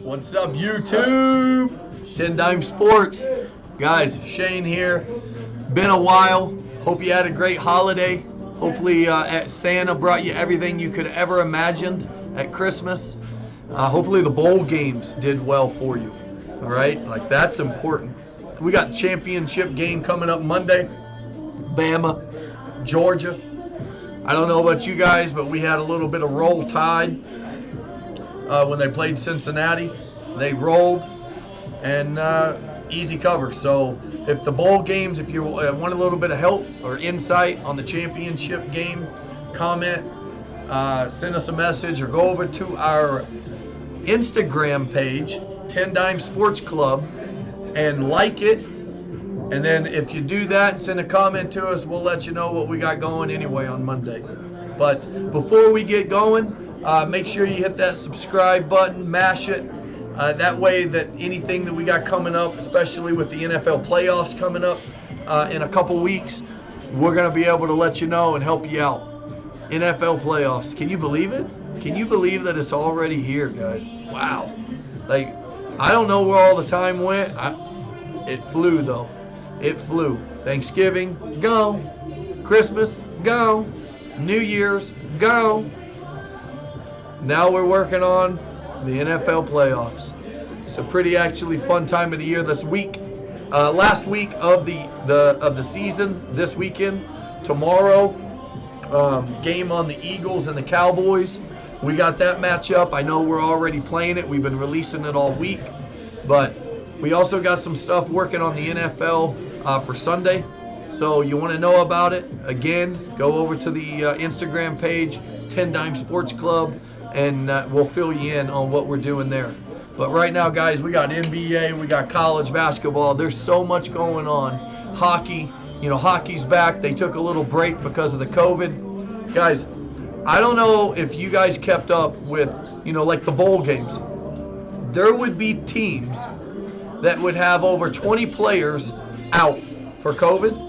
What's up, YouTube? 10 Dime Sports. Guys, Shane here. Been a while. Hope you had a great holiday. Hopefully Santa brought you everything you could ever imagined at Christmas. Hopefully the bowl games did well for you. All right? Like, that's important. We got championship game coming up Monday. Bama, Georgia. I don't know about you guys, but we had a little bit of roll tide when they played Cincinnati. They rolled and easy cover. So if the bowl games, if you want a little bit of help or insight on the championship game, comment, send us a message, or go over to our Instagram page, TenDimeSportsClub, and like it. And then if you do that, send a comment to us, we'll let you know what we got going anyway on Monday. But before we get going, make sure you hit that subscribe button, mash it. That way that anything that we got coming up, especially with the NFL playoffs coming up in a couple weeks, we're going to be able to let you know and help you out. NFL playoffs. Can you believe it? Can you believe that it's already here, guys? Wow. Like, I don't know where all the time went. It flew, though. It flew. Thanksgiving, go. Christmas, go. New Year's, go. Now we're working on the NFL playoffs. It's a pretty actually fun time of the year this week. Last week of the season, this weekend, tomorrow, game on the Eagles and the Cowboys. We got that matchup. I know we're already playing it. We've been releasing it all week, but we also got some stuff working on the NFL for Sunday. So you want to know about it, again, go over to the Instagram page, 10 Dime Sports Club, and we'll fill you in on what we're doing there. But right now, guys, we got NBA, we got college basketball. There's so much going on. Hockey, hockey's back. They took a little break because of the COVID. Guys, I don't know if you guys kept up with, like the bowl games. There would be teams that would have over 20 players out for COVID,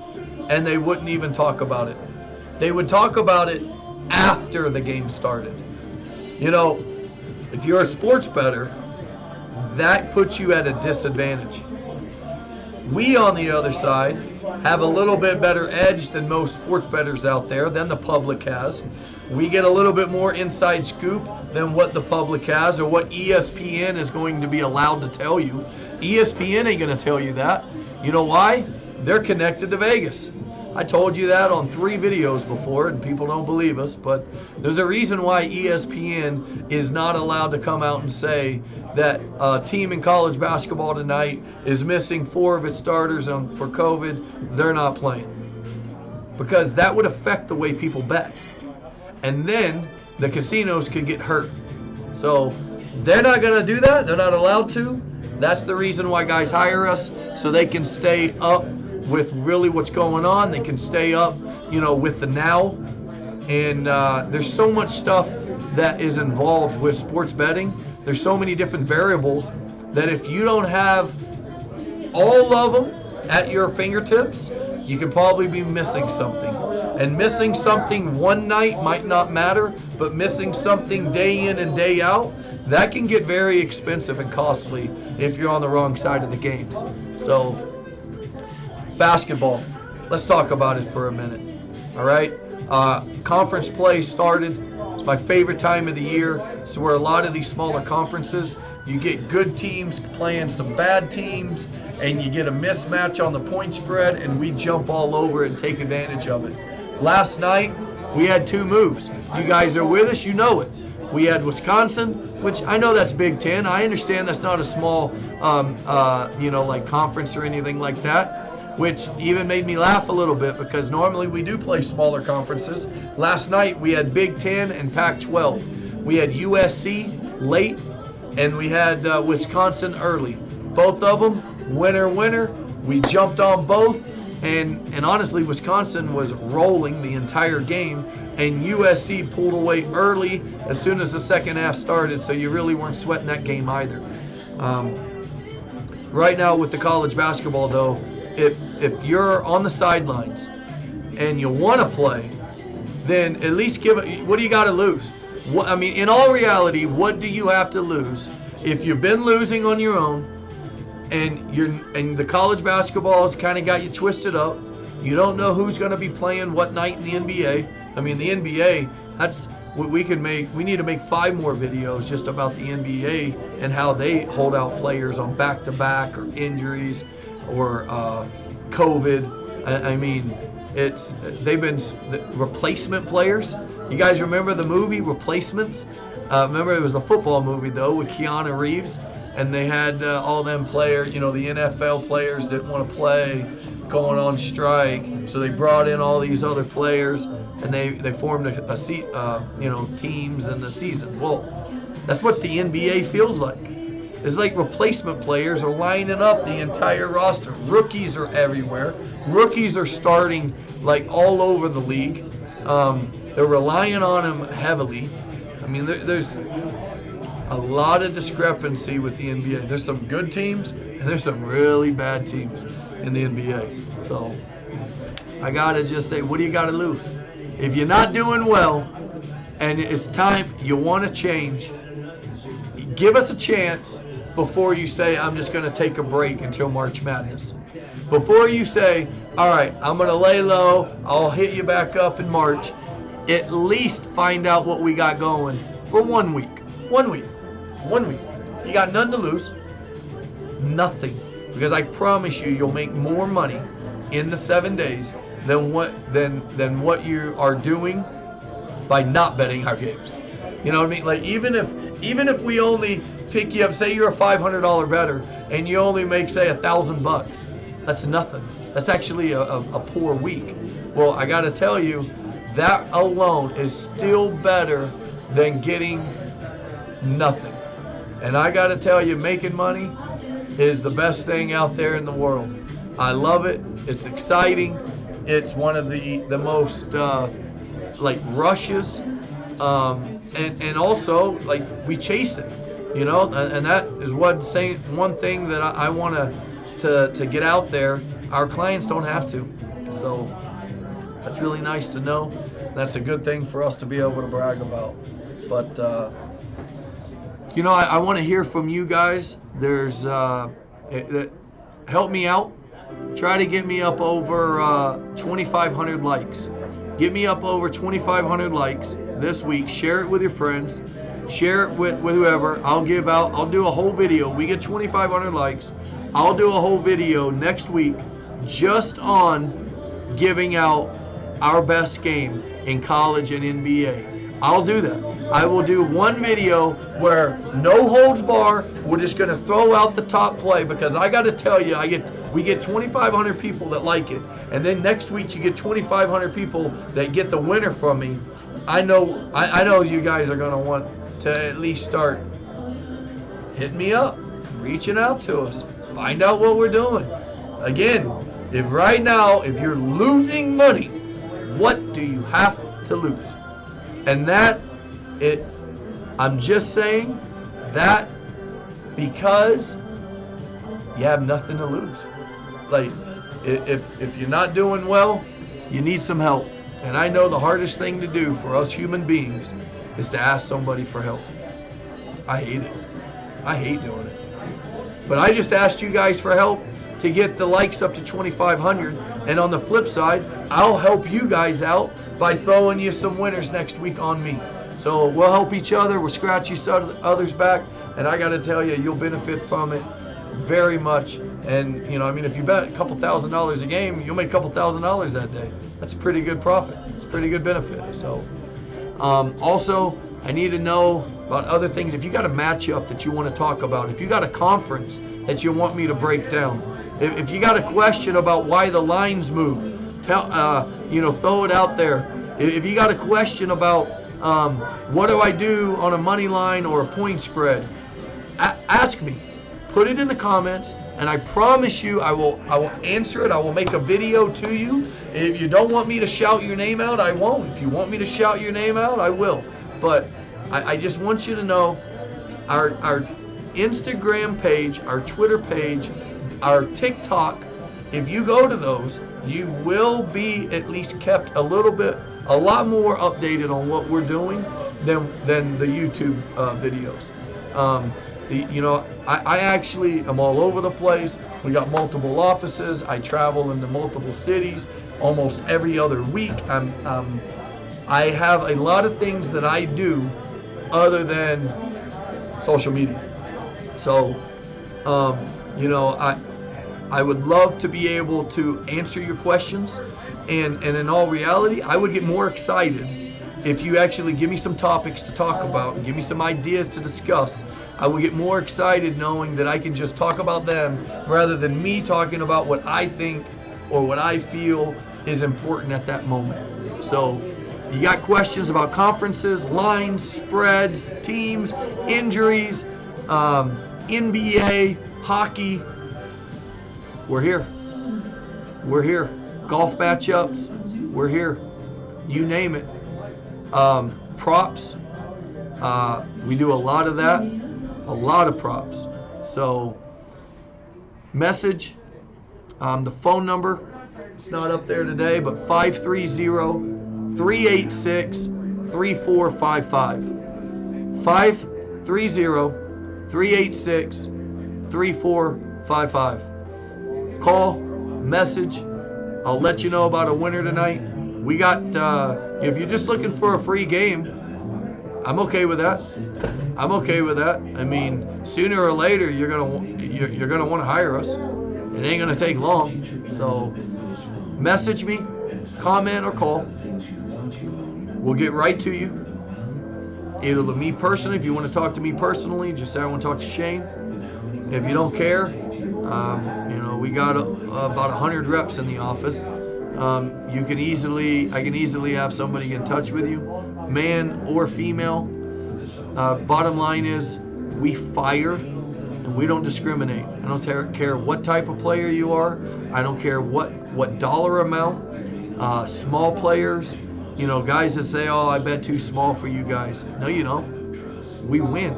and they wouldn't even talk about it. They would talk about it after the game started. If you're a sports bettor, that puts you at a disadvantage. We, on the other side, have a little bit better edge than most sports bettors out there, than the public has. We get a little bit more inside scoop than what the public has, or what ESPN is going to be allowed to tell you. ESPN ain't going to tell you that. You know why? They're connected to Vegas. I told you that on 3 videos before, and people don't believe us, but there's a reason why ESPN is not allowed to come out and say that a team in college basketball tonight is missing 4 of its starters for COVID. They're not playing. Because that would affect the way people bet. And then the casinos could get hurt. So they're not going to do that. They're not allowed to. That's the reason why guys hire us, so they can stay up with really what's going on. They can stay up, with the now. And there's so much stuff that is involved with sports betting. There's so many different variables that if you don't have all of them at your fingertips, you can probably be missing something. And missing something one night might not matter, but missing something day in and day out, that can get very expensive and costly if you're on the wrong side of the games. So, basketball. Let's talk about it for a minute. All right? Conference play started. It's my favorite time of the year. It's where a lot of these smaller conferences, you get good teams playing some bad teams, and you get a mismatch on the point spread, and we jump all over it and take advantage of it. Last night, we had 2 moves. You guys are with us, you know it. We had Wisconsin, which I know that's Big Ten. I understand that's not a small, like conference or anything like that, which even made me laugh a little bit because normally we do play smaller conferences. Last night, we had Big Ten and Pac-12. We had USC late, and we had Wisconsin early. Both of them, winner. We jumped on both. And honestly, Wisconsin was rolling the entire game, and USC pulled away early as soon as the second half started, so you really weren't sweating that game either. Right now with the college basketball, though, if you're on the sidelines and you want to play, then at least give it. What do you got to lose? In all reality, what do you have to lose if you've been losing on your own, and the college basketball has kind of got you twisted up, you don't know who's going to be playing what night in the NBA. I mean, the NBA, that's what we need to make 5 more videos just about the NBA and how they hold out players on back-to-back or injuries or COVID. I mean, they've been replacement players. You guys remember the movie Replacements? Remember, it was the football movie, though, with Keanu Reeves, and they had all them players, the NFL players didn't want to play, going on strike, so they brought in all these other players, and they formed teams in the season. Well, that's what the NBA feels like. It's like replacement players are lining up the entire roster. Rookies are everywhere. Rookies are starting like all over the league. They're relying on them heavily. I mean, there's a lot of discrepancy with the NBA. There's some good teams, and there's some really bad teams in the NBA. So I got to just say, what do you got to lose? If you're not doing well and it's time, you want to change, give us a chance before you say, I'm just going to take a break until March Madness. Before you say, all right, I'm going to lay low, I'll hit you back up in March, at least find out what we got going for 1 week. 1 week. 1 week. You got nothing to lose. Nothing. Because I promise you, you'll make more money in the 7 days than what you are doing by not betting our games. You know what I mean? Like even if we only pick you up, say you're a $500 bettor and you only make, say, $1,000, that's nothing. That's actually a poor week. Well, I got to tell you, that alone is still better than getting nothing. And I got to tell you, making money is the best thing out there in the world. I love it. It's exciting. It's one of the most rushes, and also like we chase it, and that is one thing that I want to get out there. Our clients don't have to, so that's really nice to know. That's a good thing for us to be able to brag about. But I want to hear from you guys. There's help me out. Try to get me up over 2,500 likes. Get me up over 2,500 likes this week. Share it with your friends. Share it with whoever. I'll do a whole video. We get 2,500 likes. I'll do a whole video next week just on giving out our best game in college and NBA. I'll do that. I will do one video where no holds bar. We're just going to throw out the top play, because I got to tell you, we get 2,500 people that like it, and then next week you get 2,500 people that get the winner from me. I know you guys are going to want to at least start hitting me up, reaching out to us, find out what we're doing. Again, if you're losing money, what do you have to lose? And I'm just saying that because you have nothing to lose. Like, if you're not doing well, you need some help. And I know the hardest thing to do for us human beings is to ask somebody for help. I hate it. I hate doing it. But I just asked you guys for help to get the likes up to 2,500. And on the flip side, I'll help you guys out by throwing you some winners next week on me. So we'll help each other. We'll scratch each other's back. And I got to tell you, you'll benefit from it very much. And, if you bet a couple $1,000s a game, you'll make a couple $1,000s that day. That's a pretty good profit. It's a pretty good benefit. So also, I need to know about other things. If you got a matchup that you want to talk about, if you got a conference that you want me to break down, if you got a question about why the lines move, throw it out there. If you got a question about what do I do on a money line or a point spread, ask me. Put it in the comments, and I promise you I will answer it. I will make a video to you. If you don't want me to shout your name out, I won't. If you want me to shout your name out, I will. But I just want you to know our Instagram page, our Twitter page, our TikTok, if you go to those, you will be at least kept a lot more updated on what we're doing than the YouTube videos. I actually am all over the place. We got multiple offices. I travel into multiple cities almost every other week. I have a lot of things that I do other than social media. So, I would love to be able to answer your questions, and in all reality, I would get more excited if you actually give me some topics to talk about and give me some ideas to discuss. I will get more excited knowing that I can just talk about them rather than me talking about what I think or what I feel is important at that moment. So you got questions about conferences, lines, spreads, teams, injuries, NBA, hockey, we're here. We're here. Golf matchups, we're here. You name it. Props, we do a lot of that, a lot of props. So message, the phone number, it's not up there today, but 530-386-3455. 530-386-3455. Call, message, I'll let you know about a winner tonight. We got, if you're just looking for a free game, I'm okay with that. I'm okay with that. I mean, sooner or later, you're gonna want to hire us. It ain't gonna take long. So, message me, comment, or call. We'll get right to you. Either to me personally, if you want to talk to me personally, just say I want to talk to Shane. If you don't care, we got about 100 reps in the office. I can easily have somebody get in touch with you, man or female. Bottom line is, we fire and we don't discriminate. I don't care what type of player you are. I don't care what dollar amount. Small players, guys that say, oh, I bet too small for you guys. No, you don't. We win.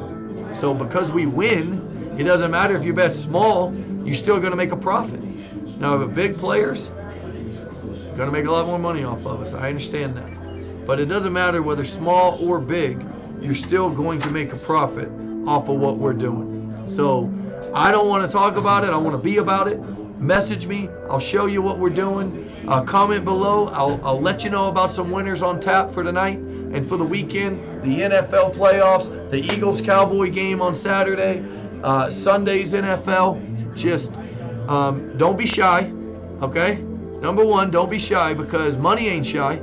So because we win, it doesn't matter if you bet small, you're still going to make a profit. Now, if a big players, going to make a lot more money off of us. I understand that. But it doesn't matter whether small or big, you're still going to make a profit off of what we're doing. So I don't want to talk about it. I want to be about it. Message me. I'll show you what we're doing. Comment below. I'll let you know about some winners on tap for tonight and for the weekend. The NFL playoffs, the Eagles-Cowboy game on Saturday, Sunday's NFL. Just don't be shy, okay? Number one, don't be shy, because money ain't shy.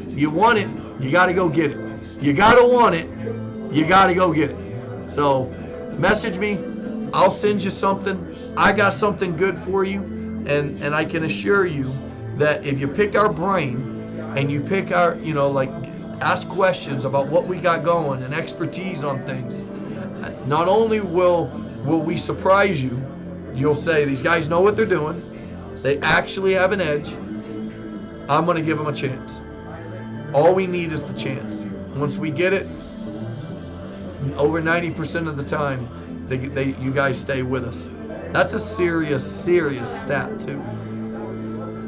You want it, you got to go get it. You got to want it, you got to go get it. So message me. I'll send you something. I got something good for you. And I can assure you that if you pick our brain and you pick our, ask questions about what we got going and expertise on things, not only will we surprise you, you'll say, these guys know what they're doing. They actually have an edge. I'm going to give them a chance. All we need is the chance. Once we get it, over 90% of the time, you guys stay with us. That's a serious stat too.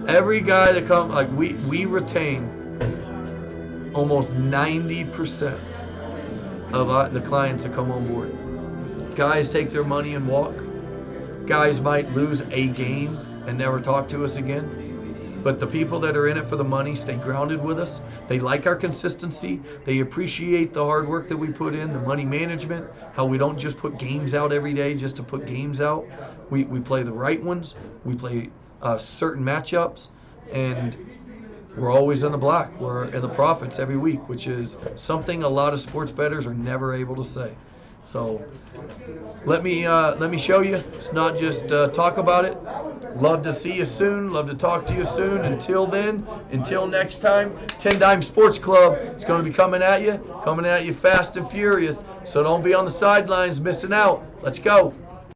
Every guy that comes, we retain almost 90% of the clients that come on board. Guys take their money and walk. Guys might lose a game and never talk to us again. But the people that are in it for the money stay grounded with us. They like our consistency. They appreciate the hard work that we put in, the money management, how we don't just put games out every day just to put games out. We play the right ones. We play certain matchups, and we're always in the black. We're in the profits every week, which is something a lot of sports bettors are never able to say. So let me show you. It's not just talk about it. Love to see you soon. Love to talk to you soon. Until then, until next time, 10 Dime Sports Club is going to be coming at you fast and furious. So don't be on the sidelines missing out. Let's go.